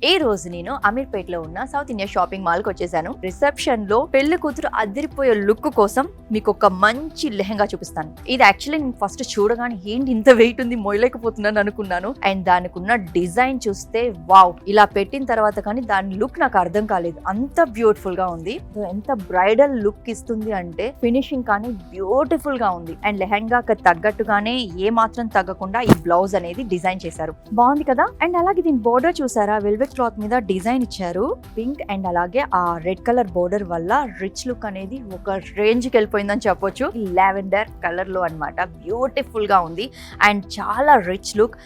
ఈ రోజు నేను అమీర్పేటలో ఉన్న సౌత్ ఇండియా షాపింగ్ మాల్ కి వచ్చేసాను. రిసెప్షన్ లో పెళ్లి కూతురు అదిరిపోయే లుక్ కోసం మీకు ఒక మంచి లెహంగా చూపిస్తాను. ఇది యాక్చువల్లీ నేను ఫస్ట్ చూడగానే ఏంటి ఇంత వెయిట్ ఉంది మోయలేకపోతున్నాను అనుకున్నాను. అండ్ దానికి ఉన్న డిజైన్ చూస్తే వావ్, ఇలా పెట్టిన తర్వాత కానీ దాని లుక్ నాకు అర్థం కాలేదు. అంత బ్యూటిఫుల్ గా ఉంది. ఎంత బ్రైడల్ లుక్ ఇస్తుంది అంటే ఫినిషింగ్ కానీ బ్యూటిఫుల్ గా ఉంది. అండ్ లెహంగాకి తగ్గట్టుగానే ఏ మాత్రం తగ్గకుండా ఈ బ్లౌజ్ అనేది డిజైన్ చేశారు. బాగుంది కదా. అండ్ అలాగే దీని బోర్డర్ చూసారా, వెల్వెట్ క్లాత్ మీద డిజైన్ ఇచ్చారు. పింక్ అండ్ అలాగే ఆ రెడ్ కలర్ బోర్డర్ వల్ల రిచ్ లుక్ అనేది ఒక రేంజ్ కి వెళ్ళిపోయిందని చెప్పొచ్చు. లావెండర్ కలర్ లో అన్నమాట. బ్యూటిఫుల్ గా ఉంది అండ్ చాలా రిచ్ లుక్.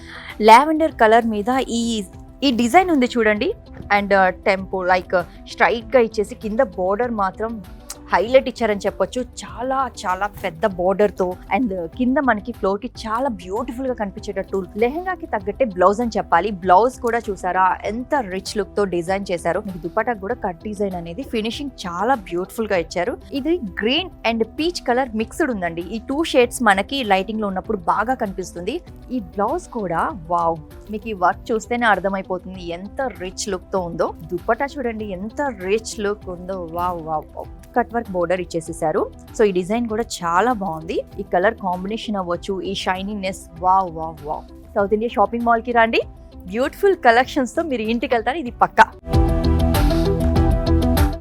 లావెండర్ కలర్ మీద ఈ డిజైన్ ఉంది చూడండి. అండ్ టెంపో లైక్ స్ట్రైట్ గా ఇచ్చేసి కింద బోర్డర్ మాత్రం హైలైట్ ఇచ్చారని చెప్పొచ్చు. చాలా చాలా పెద్ద బోర్డర్ తో అండ్ కింద మనకి ఫ్లోర్ కి చాలా బ్యూటిఫుల్ గా కనిపించేటట్టు లెహంగాకి తగ్గట్టే బ్లౌజ్ అని చెప్పాలి. బ్లౌజ్ కూడా చూసారా ఎంత రిచ్ లుక్ తో డిజైన్ చేశారు. దుపట్టాకు కూడా కట్ డిజైన్ అనేది ఫినిషింగ్ చాలా బ్యూటిఫుల్ గా ఇచ్చారు. ఇది green and peach colour mixed ఉందండి. ఈ 2 షేడ్స్ మనకి లైటింగ్ లో ఉన్నప్పుడు బాగా కనిపిస్తుంది. ఈ బ్లౌజ్ కూడా వావ్, మీకు ఈ వర్క్ చూస్తేనే అర్థమైపోతుంది ఎంత రిచ్ లుక్ తో ఉందో. దుపట్టా చూడండి ఎంత రిచ్ లుక్ ఉందో. Wow wow wow. Cut work border ఇచ్చేసేసారు. సో ఈ డిజైన్ కూడా చాలా బాగుంది. ఈ కలర్ కాంబినేషన్ అవ్వచ్చు, ఈ shininess, wow wow wow. South India shopping mall కి రండి. బ్యూటిఫుల్ కలెక్షన్స్ తో మీరు ఇంటికి వెళ్తారు, ఇది పక్కా.